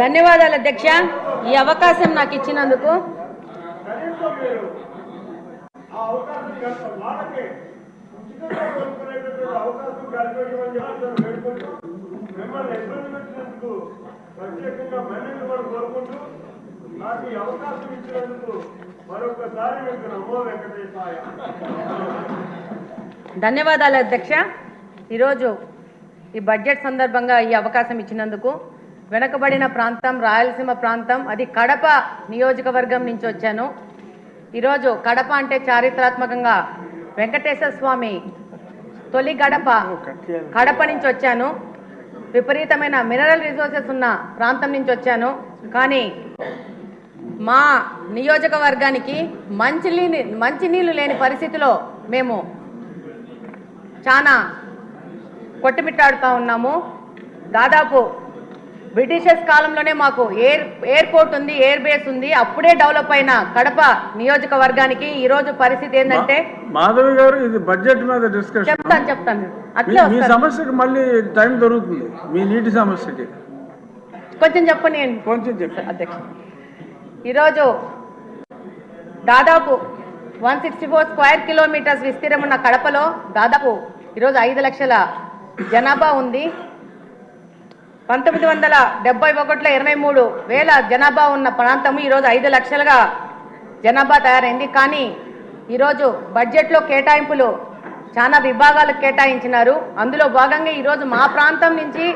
ధన్యవాదాలు అధ్యక్ష, ఈ అవకాశం నాకు ఇచ్చినందుకు. ధన్యవాదాలు అధ్యక్ష. ఈరోజు ఈ బడ్జెట్ సందర్భంగా ఈ అవకాశం ఇచ్చినందుకు. వెనకబడిన ప్రాంతం రాయలసీమ ప్రాంతం, అది కడప నియోజకవర్గం నుంచి వచ్చాను. ఈరోజు కడప అంటే చారిత్రాత్మకంగా వెంకటేశ్వర స్వామి తొలి గడప కడప నుంచి వచ్చాను. విపరీతమైన మినరల్ రిసోర్సెస్ ఉన్న ప్రాంతం నుంచి వచ్చాను. కానీ మా నియోజకవర్గానికి మంచినీళ్ళు లేని పరిస్థితిలో మేము చాలా కొట్టుమిట్టాడుతూ ఉన్నాము. దాదాపు బ్రిటిషర్స్ కాలంలోనే మాకు ఎయిర్పోర్ట్ ఉంది, ఎయిర్ బేస్ ఉంది. అప్పుడే డెవలప్ అయిన కడప నియోజకవర్గానికి ఈ రోజు పరిస్థితి ఏంటంటే, మాధవి గారు ఇది బడ్జెట్ మీద డిస్కషన్ చెప్తాను అట్లా మీ సమస్యకి మళ్ళీ టైం దొరుకుతుంది. మీ నీటి సమస్యకి కొంచెం చెప్పండి. కొంచెం చెప్పండి అధ్యక్ష. ఈరోజు దాదాపు 164 స్క్వేర్ కిలోమీటర్స్ విస్తీర్ణం ఉన్న కడపలో దాదాపు ఈరోజు 5 లక్షల జనాభా ఉంది. 1971లో 23,000 జనాభా ఉన్న ప్రాంతము ఈరోజు 5 లక్షలుగా జనాభా తయారైంది. కానీ ఈరోజు బడ్జెట్లో కేటాయింపులు చాలా విభాగాలకు కేటాయించినారు. అందులో భాగంగా ఈరోజు మా ప్రాంతం నుంచి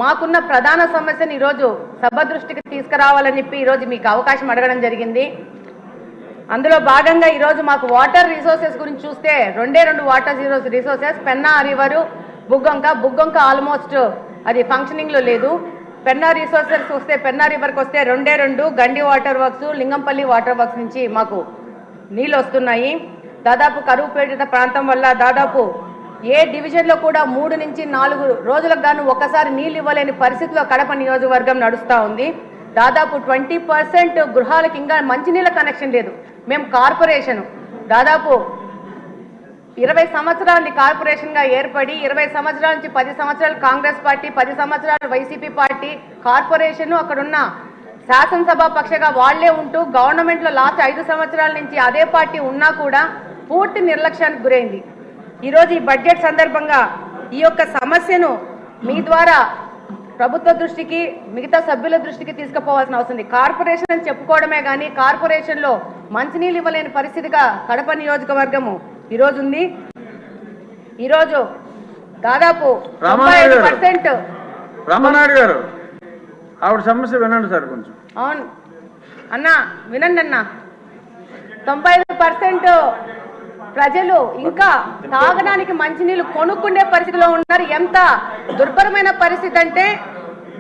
మాకున్న ప్రధాన సమస్యను ఈరోజు సభ దృష్టికి తీసుకురావాలని చెప్పి ఈరోజు మీకు అవకాశం అడగడం జరిగింది. అందులో భాగంగా ఈరోజు మాకు వాటర్ రిసోర్సెస్ గురించి చూస్తే 2 water resources, Penna river, Buggavanka almost అది ఫంక్షనింగ్లో లేదు. పెన్నా రిసోర్సెస్ వస్తే, పెన్నా రివర్కి వస్తే 2 Gandi water works, Lingampalli water works నుంచి మాకు నీళ్ళు వస్తున్నాయి. దాదాపు కరువు పీడిత ప్రాంతం వల్ల దాదాపు ఏ డివిజన్లో కూడా 3 నుంచి 4 రోజులకు గాను ఒక్కసారి నీళ్ళు ఇవ్వలేని పరిస్థితిలో కడప నియోజకవర్గం నడుస్తూ ఉంది. దాదాపు 20% గృహాలకు ఇంకా మంచినీళ్ళ కనెక్షన్ లేదు. మేము కార్పొరేషను దాదాపు 20 సంవత్సరాలు కార్పొరేషన్గా ఏర్పడి 20 సంవత్సరాల నుంచి 10 సంవత్సరాలు కాంగ్రెస్ పార్టీ, 10 సంవత్సరాలు వైసీపీ పార్టీ, కార్పొరేషను అక్కడున్న శాసనసభ పక్షగా వాళ్లే ఉంటూ గవర్నమెంట్లో లాస్ట్ 5 సంవత్సరాల నుంచి అదే పార్టీ ఉన్నా కూడా పూర్తి నిర్లక్ష్యానికి గురైంది. ఈరోజు ఈ బడ్జెట్ సందర్భంగా ఈ యొక్క సమస్యను మీ ద్వారా ప్రభుత్వ దృష్టికి, మిగతా సభ్యుల దృష్టికి తీసుకుపోవాల్సిన అవసరం ఉంది. కార్పొరేషన్ అని చెప్పుకోవడమే కానీ కార్పొరేషన్లో మంచినీళ్ళు ఇవ్వలేని పరిస్థితిగా కడప నియోజకవర్గము ఈరోజు ఉంది. ఈరోజు దాదాపు 95% రామనాయుడు గారు ఆవిడ సమస్య వినండి సార్ కొంచెం. అవును అన్న, వినండి అన్న. 95% ప్రజలు ఇంకా తాగడానికి మంచినీళ్ళు కొనుక్కునే పరిస్థితిలో ఉన్నారు. ఎంత దుర్భరమైన పరిస్థితి అంటే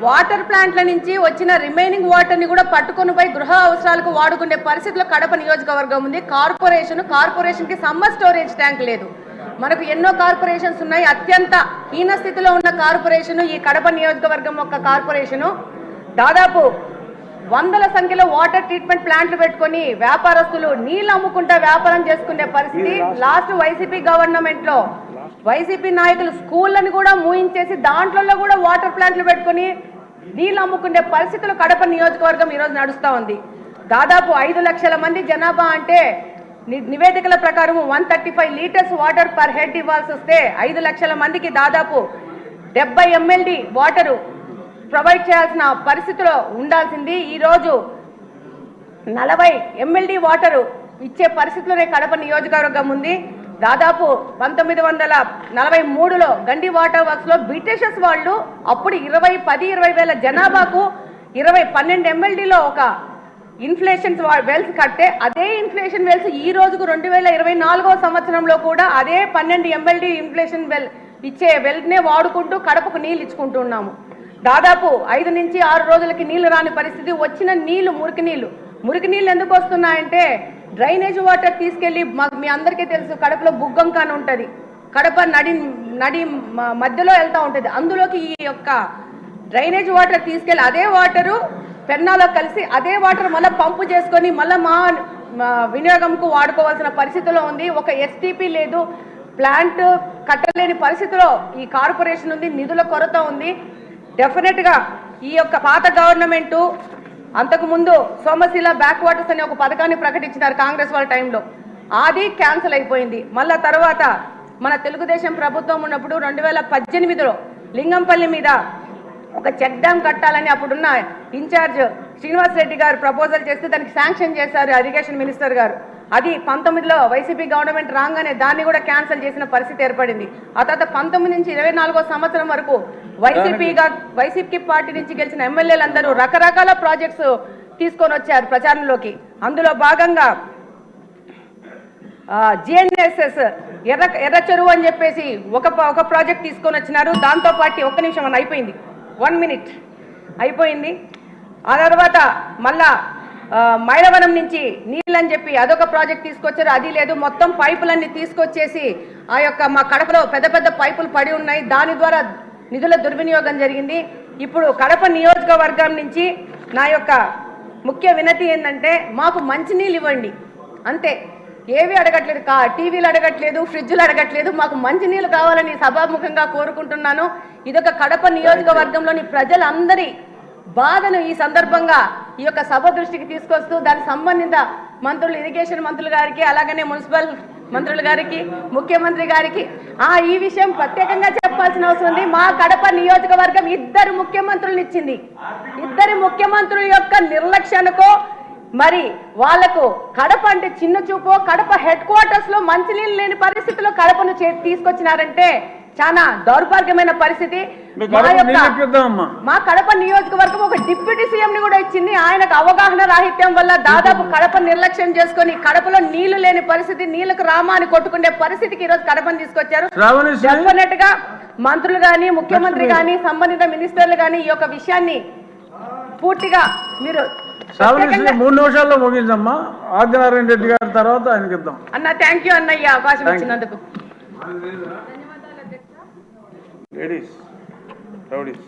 వాటర్ ప్లాంట్ల నుంచి వచ్చిన రిమైనింగ్ వాటర్ని కూడా పట్టుకొని పోయి గృహ అవసరాలకు వాడుకునే పరిస్థితిలో కడప నియోజకవర్గం ఉంది. కార్పొరేషన్కి సమ్మర్ స్టోరేజ్ ట్యాంక్ లేదు. మనకు ఎన్నో కార్పొరేషన్స్ ఉన్నాయి. అత్యంత హీన స్థితిలో ఉన్న కార్పొరేషన్ ఈ కడప నియోజకవర్గం యొక్క కార్పొరేషను. దాదాపు 100ల సంఖ్యలో వాటర్ ట్రీట్మెంట్ ప్లాంట్లు పెట్టుకొని వ్యాపారస్తులు నీళ్ళు అమ్ముకుంటా వ్యాపారం చేసుకునే పరిస్థితి. లాస్ట్ వైసీపీ గవర్నమెంట్లో వైసీపీ నాయకులు స్కూళ్ళని కూడా మూయించేసి దాంట్లో కూడా వాటర్ ప్లాంట్లు పెట్టుకొని నీళ్ళు అమ్ముకునే పరిస్థితులు కడప నియోజకవర్గం ఈరోజు నడుస్తూ ఉంది. దాదాపు 5 లక్షల మంది జనాభా అంటే నివేదికల ప్రకారం 135 లీటర్స్ వాటర్ పర్ హెడ్ ఇవ్వాల్సి వస్తే 5 లక్షల మందికి దాదాపు 70 MLD వాటరు ప్రొవైడ్ చేయాల్సిన పరిస్థితిలో ఉండాల్సింది. ఈరోజు 40 MLD వాటరు ఇచ్చే పరిస్థితిలోనే కడప నియోజకవర్గం ఉంది. దాదాపు 1943లో గండి వాటర్ వర్క్స్లో బ్రిటిషర్స్ వాళ్ళు అప్పుడు 10-20 వేల జనాభాకు 12 MLDలో ఒక ఇన్ఫ్లేషన్ వెల్స్ కట్టే అదే ఇన్ఫ్లేషన్ వెల్స్ ఈ రోజుకు 2024వ సంవత్సరంలో కూడా అదే 12 MLD ఇన్ఫ్లేషన్ వెల్ ఇచ్చే వెల్నే వాడుకుంటూ కడపకు నీళ్ళు ఇచ్చుకుంటున్నాము. దాదాపు 5 నుంచి 6 రోజులకి నీళ్లు రాని పరిస్థితి. వచ్చిన నీళ్లు మురికి నీళ్ళు ఎందుకు వస్తున్నాయంటే డ్రైనేజ్ వాటర్ తీసుకెళ్లి మీ అందరికీ తెలుసు కడపలో బుగ్గొంక అని ఉంటుంది. కడప నడి మధ్యలో వెళ్తూ ఉంటుంది. అందులోకి ఈ యొక్క డ్రైనేజ్ వాటర్ తీసుకెళ్లి అదే వాటరు పెన్నాలో కలిసి అదే వాటర్ మళ్ళీ పంపు చేసుకొని మళ్ళీ మా వినియోగంకు వాడుకోవాల్సిన పరిస్థితిలో ఉంది. ఒక ఎస్టీపీ లేదు, ప్లాంట్ కట్టలేని పరిస్థితిలో ఈ కార్పొరేషన్ ఉంది. నిధుల కొరత ఉంది. డెఫినెట్గా ఈ యొక్క పాత గవర్నమెంటు అంతకుముందు సోమశిల బ్యాక్ వాటర్స్ అనే ఒక పథకాన్ని ప్రకటించినారు కాంగ్రెస్ వాళ్ళ టైంలో. అది క్యాన్సిల్ అయిపోయింది. మళ్ళా తర్వాత మన తెలుగుదేశం ప్రభుత్వం ఉన్నప్పుడు 2018లో లింగంపల్లి మీద ఒక చెక్ డ్యామ్ కట్టాలని అప్పుడున్న ఇన్ఛార్జ్ శ్రీనివాస్ రెడ్డి గారు ప్రపోజల్ చేస్తే దానికి శాంక్షన్ చేశారు ఇరిగేషన్ మినిస్టర్ గారు. అది 19లో వైసీపీ గవర్నమెంట్ రాగానే దాన్ని కూడా క్యాన్సిల్ చేసిన పరిస్థితి ఏర్పడింది. ఆ తర్వాత 19 నుంచి 24వ సంవత్సరం వరకు వైసీపీ పార్టీ నుంచి గెలిచిన ఎమ్మెల్యేలందరూ రకరకాల ప్రాజెక్ట్స్ తీసుకొని వచ్చారు ప్రచారంలోకి. అందులో భాగంగా జిఎన్ఎస్ఎస్ ఎర్ర చెరువు అని చెప్పేసి ఒక ప్రాజెక్ట్ తీసుకొని వచ్చినారు. దాంతో పాటు ఒక్క నిమిషం అని అయిపోయింది, 1 minute అయిపోయింది. ఆ తర్వాత మళ్ళా మైలవరం నుంచి నీళ్ళు అని చెప్పి అదొక ప్రాజెక్ట్ తీసుకొచ్చారు, అది లేదు. మొత్తం పైపులన్నీ తీసుకొచ్చేసి ఆ యొక్క మా కడపలో పెద్ద పెద్ద పైపులు పడి ఉన్నాయి, దాని ద్వారా నిధుల దుర్వినియోగం జరిగింది. ఇప్పుడు కడప నియోజకవర్గం నుంచి నా యొక్క ముఖ్య వినతి ఏంటంటే మాకు మంచినీళ్ళు ఇవ్వండి అంతే. ఏవి అడగట్లేదు, టీవీలు అడగట్లేదు, ఫ్రిడ్జ్లు అడగట్లేదు, మాకు మంచినీళ్ళు కావాలని సభాముఖంగా కోరుకుంటున్నాను. ఇదొక కడప నియోజకవర్గంలోని ప్రజలందరి బాధను ఈ సందర్భంగా ఈ యొక్క సభ దృష్టికి తీసుకొస్తూ దానికి సంబంధిత మంత్రులు, ఇరిగేషన్ మంత్రులు గారికి, అలాగనే మున్సిపల్ మంత్రులు గారికి, ముఖ్యమంత్రి గారికి ఈ విషయం ప్రత్యేకంగా చెప్పాల్సిన అవసరం ఉంది. మా కడప నియోజకవర్గం 2 ముఖ్యమంత్రులను ఇచ్చింది. 2 ముఖ్యమంత్రుల యొక్క నిర్లక్ష్యానికో మరి వాళ్లకు కడప అంటే చిన్న చూపో, కడప హెడ్ క్వార్టర్స్ లో మంచినీళ్ళు లేని పరిస్థితిలో కడపను తీసుకొచ్చినారంటే చాలా దౌర్భాగ్యమైన పరిస్థితి. మా కడప నియోజకవర్గం ఒక డిప్యూటీ సీఎం ని కూడా ఇచ్చింది. ఆయనకు అవగాహన రాహిత్యం వల్ల దాదాపు కడప నిర్లక్ష్యం చేసుకుని కడపలో నీళ్లు లేని పరిస్థితి, నీళ్లకు రామాని కొట్టుకునే పరిస్థితికి ఈ రోజు కడపని తీసుకొచ్చారు. డెఫినెట్ గా మంత్రులు గాని, ముఖ్యమంత్రి గాని, సంబంధిత మినిస్టర్లు గాని ఈ యొక్క విషయాన్ని పూర్తిగా మీరు 3 నిమిషాల్లో ముగించమ్మా. ఆదినారాయణ రెడ్డి గారి తర్వాత ఆయనకి ఇద్దాం అన్న. థ్యాంక్ యూ అన్నయ్య, అవకాశం ఇచ్చినందుకు. Ladies rowdies